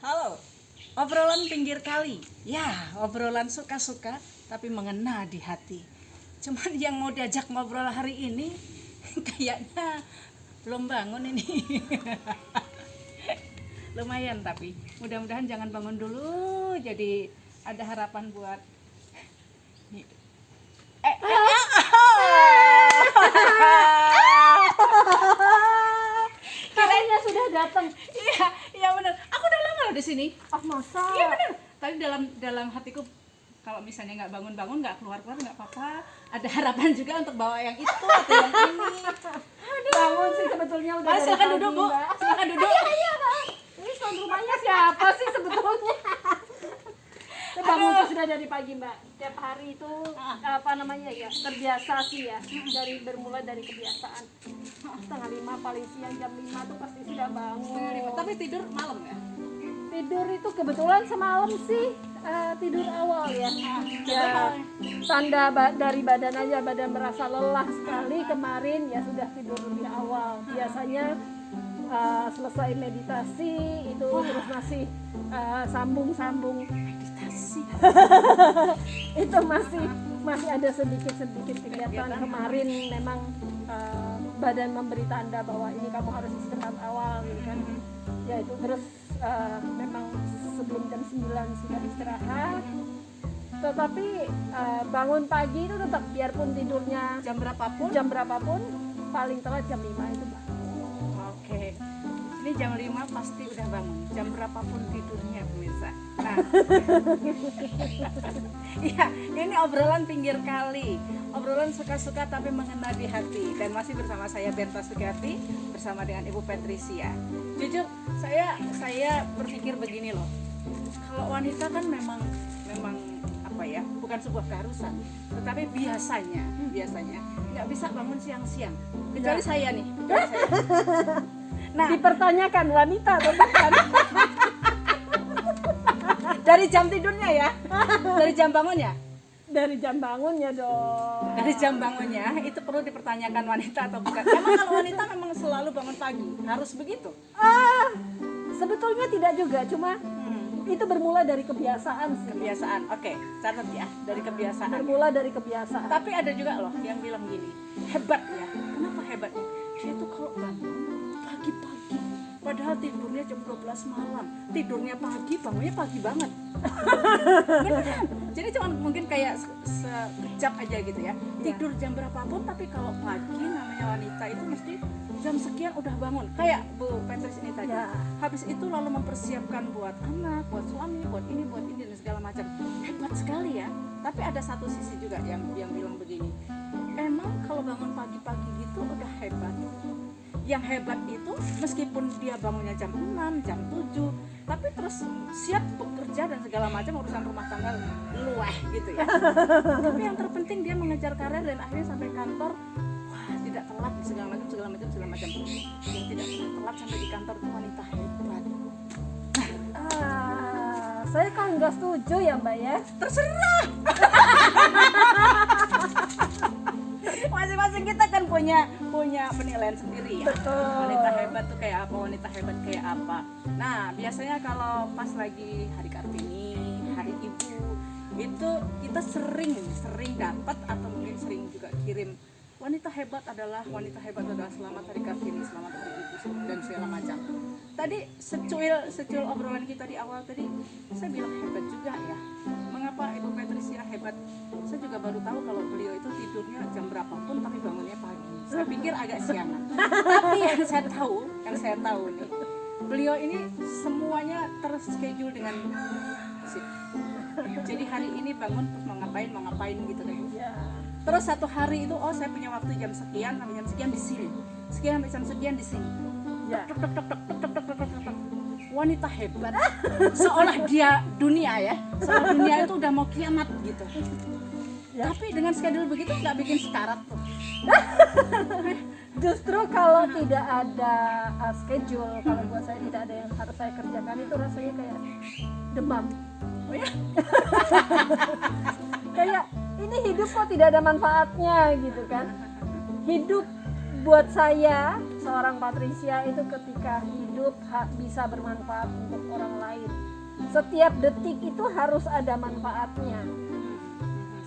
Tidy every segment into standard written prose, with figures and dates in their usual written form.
Halo, obrolan pinggir kali. Ya, obrolan suka-suka tapi mengena di hati. Cuman yang mau diajak ngobrol hari ini kayaknya belum bangun ini. Lumayan tapi mudah-mudahan jangan bangun dulu. Jadi ada harapan buat Kayaknya sudah datang. Iya, iya benar. Aku udah lama loh di sini. Ah, masa? Iya benar. Tadi dalam hatiku kalau misalnya nggak bangun-bangun, nggak keluar-keluar nggak apa-apa. Ada harapan juga untuk bawa yang itu atau yang ini. Bangun sih sebetulnya udah dari Silakan pagi, duduk, Bu. Mbak. Silakan duduk. Iya, Mbak. Ini tuan rumahnya siapa sih sebetulnya? Saya bangun tuh sudah dari pagi, Mbak. Tiap hari itu apa namanya ya, terbiasa sih ya. Bermula dari kebiasaan. 4:30 paling siang jam 5 tuh pasti sudah bangun. Tapi tidur malam ya? Tidur itu kebetulan semalam sih tidur awal ya. Ya tanda dari badan aja, badan merasa lelah sekali kemarin ya sudah tidur lebih awal. Biasanya selesai meditasi itu terus masih sambung Meditasi. itu masih ada sedikit kegiatan. Kemarin memang badan memberi tanda bahwa ini kamu harus istirahat awal gitu kan. Ya itu terus memang sebelum jam 9 sudah istirahat, tetapi bangun pagi itu tetap biarpun tidurnya Jam berapapun? paling telat jam 5 itu, Mbak. Oke. Ini jam 5 pasti udah bangun. Jam berapapun tidurnya, pemirsa. Nah. Iya, ini obrolan pinggir kali. Obrolan suka-suka tapi mengena di hati. Dan masih bersama saya Berta Sugiyati bersama dengan Ibu Patricia. Jujur, saya berpikir begini loh. Kalau wanita kan memang apa ya? Bukan sebuah keharusan, tetapi biasanya nggak bisa bangun siang-siang. Kecuali saya nih. Nah, Dipertanyakan wanita atau bukan? dari jam tidurnya ya, dari jam bangunnya. Dari jam bangunnya dong. Dari jam bangunnya itu perlu dipertanyakan wanita atau bukan. Emang kalau wanita memang selalu bangun pagi, harus begitu? Sebetulnya tidak juga, cuma itu bermula dari kebiasaan sih. Kebiasaan, oke, catat ya, dari kebiasaan. Bermula dari kebiasaan. Tapi ada juga loh yang bilang gini, hebat ya. Kenapa hebatnya? Dia tuh kalau bangun pagi-pagi, padahal tidurnya jam 12 malam. Tidurnya pagi, bangunnya pagi banget. Beneran. Jadi cuma mungkin kayak sekejap aja gitu ya. Tidur jam berapapun, tapi kalau pagi namanya wanita itu mesti jam sekian udah bangun. Kayak Bu Petris ini tadi. Ya. Habis itu lalu mempersiapkan buat anak, buat suami, buat ini dan segala macam. Hebat sekali ya. Tapi ada satu sisi juga yang bilang begini. Emang kalau bangun pagi-pagi gitu udah hebat. Yang hebat itu meskipun dia bangunnya jam 6, jam 7, tapi terus siap bekerja dan segala macam urusan rumah tangga luweh gitu ya. Tapi yang terpenting dia mengejar karir dan akhirnya sampai kantor tidak telat segala macam. Yang tidak pernah telat sampai di kantor itu wanita hebat. Saya kan nggak setuju ya, Mbak ya. Terserah. Masing-masing kita kan punya penilaian sendiri ya. Betul. Wanita hebat tuh kayak apa. Nah, biasanya kalau pas lagi Hari Kartini, Hari Ibu, itu kita sering dapat atau mungkin sering juga kirim wanita hebat adalah selamat Hari Kartini, selamat Hari Ibu dan segala macam. Tadi secuil obrolan kita di awal tadi, saya bilang hebat juga ya. Mengapa Ibu Patricia hebat? Saya juga baru tahu kalau beliau itu tidurnya jam berapapun tapi bangunnya pagi. Saya pikir agak siangan. Tapi yang saya tahu nih, beliau ini semuanya terschedule dengan sip. Jadi hari ini bangun terus mau ngapain gitu kan. Ya. Terus satu hari itu saya punya waktu jam sekian sampai jam sekian di sini. Sekian sampai jam sekian di sini. Ya. Wanita hebat. Seolah dia dunia ya. Seolah dunia itu udah mau kiamat gitu. Ya. Tapi dengan schedule begitu nggak bikin sekarat tuh. Justru kalau tidak ada schedule, kalau buat saya tidak ada yang harus saya kerjakan, itu rasanya kayak demam. Oh ya? Kayak ini hidup kok tidak ada manfaatnya gitu kan. Hidup buat saya seorang Patricia itu ketika hidup bisa bermanfaat untuk orang lain. Setiap detik itu harus ada manfaatnya,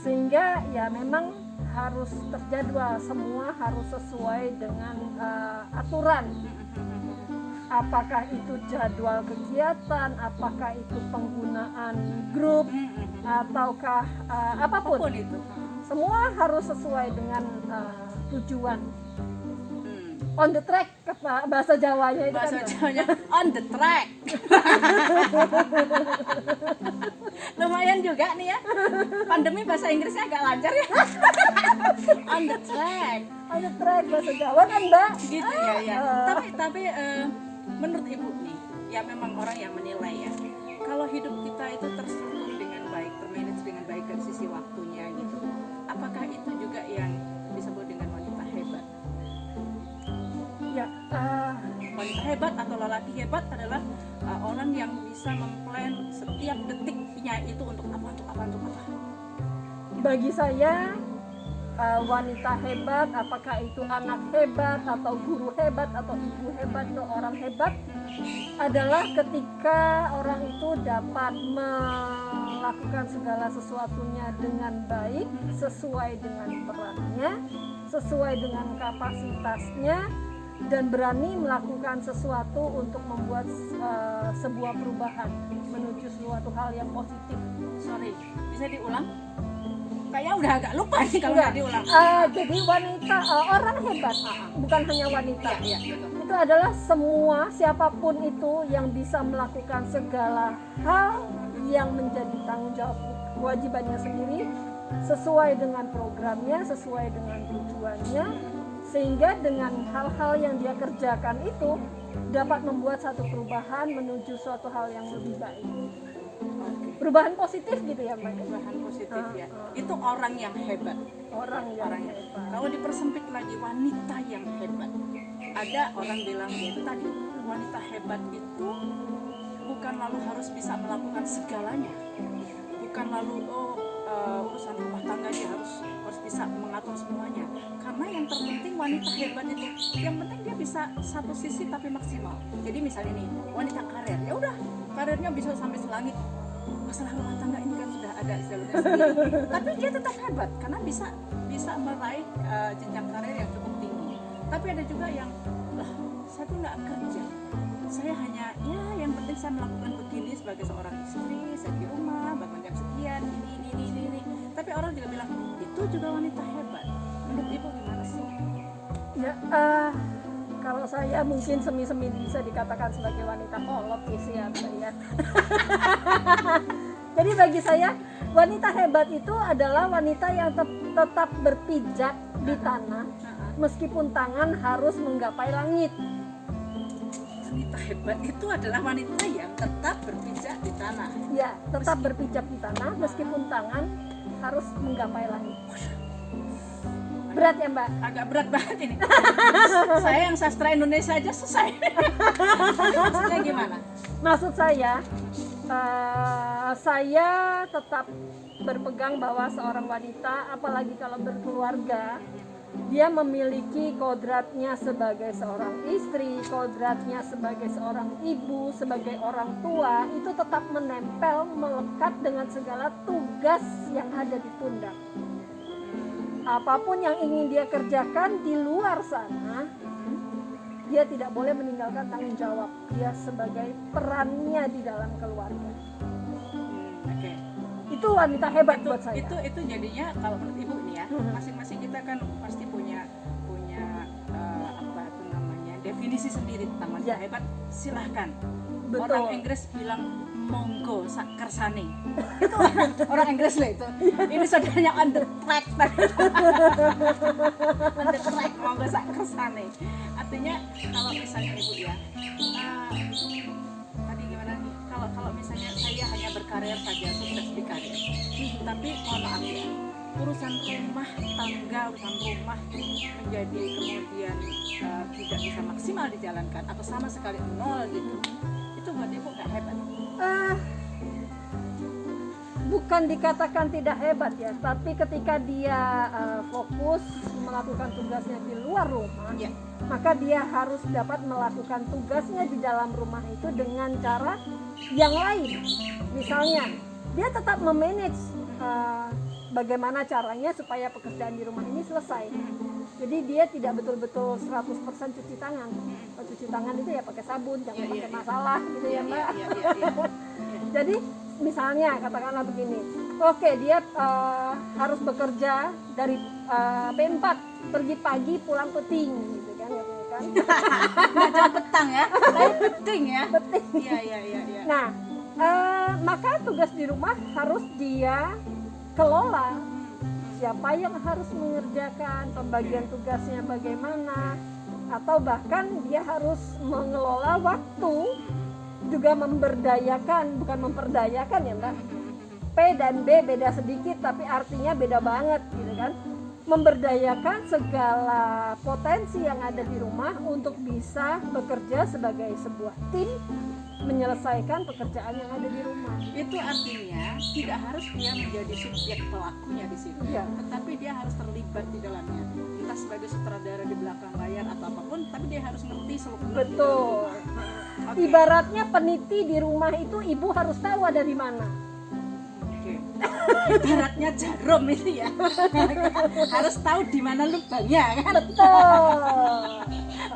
sehingga ya memang harus terjadwal, semua harus sesuai dengan aturan. Apakah itu jadwal kegiatan, apakah itu penggunaan grup, ataukah apapun itu. Semua harus sesuai dengan tujuan. On the track, bahasa Jawanya itu Bahasa kan Jawanya on the track. Lumayan juga nih ya. Pandemi bahasa Inggrisnya agak lancar ya. On the track. on the track bahasa Jawa kan, Mbak? Gitu ya. Tapi menurut Ibu nih, ya memang orang yang menilai ya. Kalau hidup kita itu terstruktur dengan baik, termanage dengan baik dari sisi waktunya gitu. Apakah itu juga yang disebut dengan wanita hebat? Ya, Wanita hebat atau lelaki hebat adalah orang yang bisa memplan setiap detiknya itu untuk apa. bagi saya wanita hebat, apakah itu anak hebat atau guru hebat atau ibu hebat atau orang hebat, adalah ketika orang itu dapat melakukan segala sesuatunya dengan baik, sesuai dengan perannya, sesuai dengan kapasitasnya, dan berani melakukan sesuatu untuk membuat sebuah perubahan menuju suatu hal yang positif. Sorry, bisa diulang? Kayaknya udah agak lupa nih kalau nggak diulang. Jadi wanita, orang hebat, bukan hanya wanita. Iya, betul. Itu adalah semua, siapapun itu yang bisa melakukan segala hal yang menjadi tanggung jawab kewajibannya sendiri, sesuai dengan programnya, sesuai dengan tujuannya, sehingga dengan hal-hal yang dia kerjakan itu dapat membuat satu perubahan menuju suatu hal yang lebih baik. Perubahan positif gitu ya, Mbak? Perubahan positif ya. Itu orang yang hebat. Orang yang hebat. Kalau dipersempit lagi, wanita yang hebat. Ada orang bilang ya itu tadi, wanita hebat itu bukan lalu harus bisa melakukan segalanya. Bukan lalu urusan rumah tangga dia harus bisa mengatur semuanya. Karena yang terpenting wanita hebat itu, yang penting dia bisa satu sisi tapi maksimal. Jadi misalnya nih, wanita karir, ya udah karirnya bisa sampai selangit. Masalah rumah tangga ini kan sudah ada jalurnya sendiri. Tapi dia tetap hebat karena bisa meraih jenjang karir yang cukup tinggi. Tapi ada juga yang saya tuh nggak kerja, saya hanya ya yang penting saya melakukan begini sebagai seorang istri, saya di rumah bangun jam sekian, ini. Tapi orang juga bilang itu juga wanita hebat. Menurut Ibu gimana sih? Ya, kalau saya mungkin semi-semi bisa dikatakan sebagai wanita kolot sih ya, Mbak ya. Jadi bagi saya wanita hebat itu adalah wanita yang tetap berpijak di tanah meskipun tangan harus menggapai langit. Wanita hebat itu adalah wanita yang tetap berpijak di tanah. Ya, tetap berpijak di tanah meskipun tangan harus menggapai langit. Berat ya, Mbak? Agak berat banget ini. Saya yang sastra Indonesia aja selesai. Maksudnya gimana? Maksud saya tetap berpegang bahwa seorang wanita, apalagi kalau berkeluarga, dia memiliki kodratnya sebagai seorang istri, kodratnya sebagai seorang ibu, sebagai orang tua, itu tetap menempel, melekat dengan segala tugas yang ada di pundak. Apapun yang ingin dia kerjakan di luar sana, dia tidak boleh meninggalkan tanggung jawab dia sebagai perannya di dalam keluarga. Okay. Itu wanita hebat buat saya. Itu jadinya kalau menurut Ibu nih ya, masing-masing kita kan pasti punya apa itu namanya definisi sendiri tentang wanita hebat. Silahkan. Betul. Orang Inggris bilang monggo sak kersane. Itu orang Inggris lah itu. Ini saudaranya on the track. On the track monggo sak kersane. Artinya kalau misalnya Ibu ya, tadi gimana nih? Kalau misalnya saya hanya berkarir saja, sukses di karir. Tapi mohon maaf ya, urusan rumah tangga, urusan rumah menjadi kemudian tidak bisa maksimal dijalankan atau sama sekali nol gitu. Itu buat Ibu nggak hebat? bukan dikatakan tidak hebat ya, tapi ketika dia fokus melakukan tugasnya di luar rumah, Ya. maka dia harus dapat melakukan tugasnya di dalam rumah itu dengan cara yang lain. Misalnya, dia tetap memanage bagaimana caranya supaya pekerjaan di rumah ini selesai. Jadi dia tidak betul-betul 100% cuci tangan. Kalau cuci tangan itu ya pakai sabun, jangan pakai masalah gitu ya, Mbak. Iya. Jadi misalnya katakanlah begini, oke dia harus bekerja dari P4, pergi pagi pulang peting gitu kan, Nggak jauh petang ya, tapi penting ya. peting. Iya. Nah, maka tugas di rumah harus dia kelola. Siapa yang harus mengerjakan, pembagian tugasnya bagaimana, atau bahkan dia harus mengelola waktu, juga memberdayakan, bukan memperdayakan ya Mbak. P dan B beda sedikit tapi artinya beda banget gitu kan. Memberdayakan segala potensi yang ada di rumah untuk bisa bekerja sebagai sebuah tim menyelesaikan pekerjaan yang ada di rumah. Itu artinya tidak harus dia menjadi subjek pelakunya di situ, Iya. tetapi dia harus terlibat di dalamnya, entah sebagai sutradara di belakang layar atau apapun, tapi dia harus ngerti seluk-beluk. Betul. Oke. Ibaratnya peniti di rumah itu ibu harus tahu ada di mana. Oke. Ibaratnya jarum itu ya. Harus tahu di mana lubangnya kan. Betul.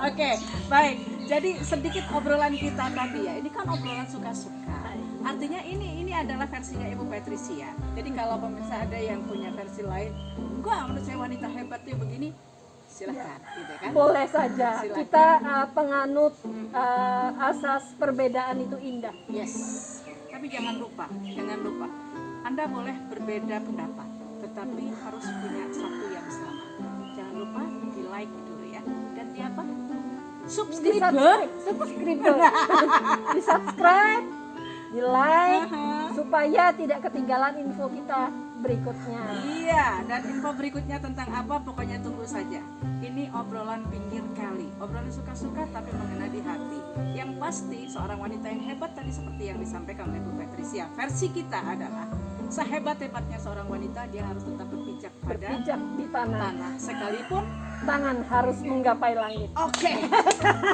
Oke, baik. Jadi sedikit obrolan kita tadi ya. Ini kan obrolan suka-suka. Artinya ini adalah versinya Ibu Patricia. Jadi kalau pemirsa ada yang punya versi lain, enggak menurut saya wanita hebat ya begini, silakan gitu kan. Boleh saja. Silakan. Kita penganut asas perbedaan itu indah. Yes. Tapi jangan lupa. Anda boleh berbeda pendapat, tetapi harus punya satu yang sama. Jangan lupa di like dulu ya. Dan di apa? Subscribe. Di subscribe, di like, supaya tidak ketinggalan info kita berikutnya. Iya, dan info berikutnya tentang apa pokoknya tunggu saja. Ini obrolan pinggir kali, obrolan suka-suka tapi mengena di hati. Yang pasti seorang wanita yang hebat tadi seperti yang disampaikan oleh Bu Patricia. Versi kita adalah sehebat-hebatnya seorang wanita dia harus tetap berpijak pada Berpijak di tanah, sekalipun. tangan harus menggapai langit. Oke.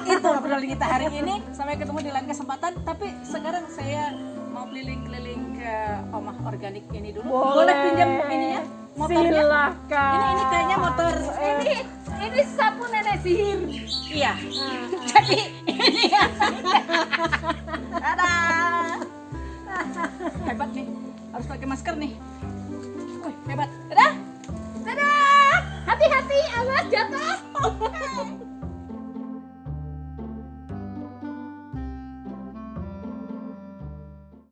Itu obrolan kita hari ini. Sampai ketemu di lain kesempatan. Tapi sekarang saya mau keliling-keliling ke Omah Organik ini dulu. Boleh pinjam ininya? Motornya? Silakan. Ini kayaknya motor. Ini sapu nenek sihir. Iya. Jadi ini ya. Dadah. Hebat nih. Harus pakai masker nih.